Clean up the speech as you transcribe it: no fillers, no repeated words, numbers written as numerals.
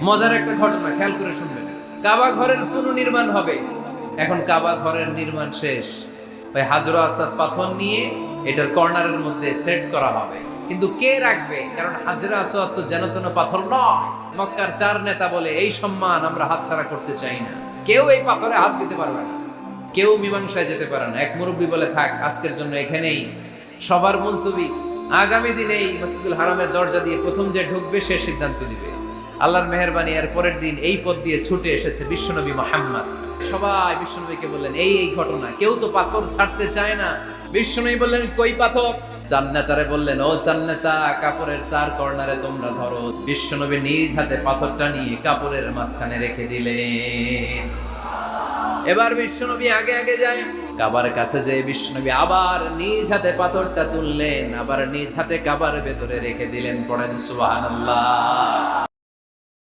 মজার একটা ঘটনা, খেয়াল করে শুনবেন। কাবা ঘরের পুনর্নির্মাণ হবে। এখন কাবা ঘরের নির্মাণ শেষ, ওই হাজর আসাদ পাথর নিয়ে এটার কর্নারের মধ্যে সেট করা হবে। কিন্তু কে রাখবে? কারণ হাজর আসাদ তো যেন তেন পাথর নয়। মক্কার 4 নেতা বলে এই সম্মান আমরা হাতছাড়া করতে চাই না, কেউ এই পাথরে হাত দিতে পারবে না, কেউ মীমাংসায় যেতে পারে না। এক মুরব্বী বলে, থাক আজকের জন্য এখানেই সবার মুলতবি, আগামী দিনে এই মসজিদুল হারামের দরজা দিয়ে প্রথম যে ঢুকবে সে সিদ্ধান্ত দিবে। আল্লাহর মেহেরবানি, এর পরের দিন এই পথ দিয়ে ছুটে এসেছে বিশ্বনবী মুহাম্মদ। সবাই বিশ্বনবীকে বললেন, এই এই ঘটনা, কেউ তো পাথর ছাড়তে চায় না। বিশ্বনবী বললেন, কই পাথর? জান্নাতারে বললেন, ও জান্নাতা, কাপড়ের 4 কর্নারে তোমরা ধরো। বিশ্বনবী নিজ হাতে পাথরটা নিয়ে কাপড়ের মাঝখানে রেখে দিলেন। এবার বিশ্বনবী আগে আগে যায়, কাবার কাছে যে বিশ্বনবী আবার নিজ হাতে পাথরটা তুললেন, আবার নিজ হাতে কাবার ভেতরে রেখে দিলেন। পড়েন সুবহানাল্লাহ।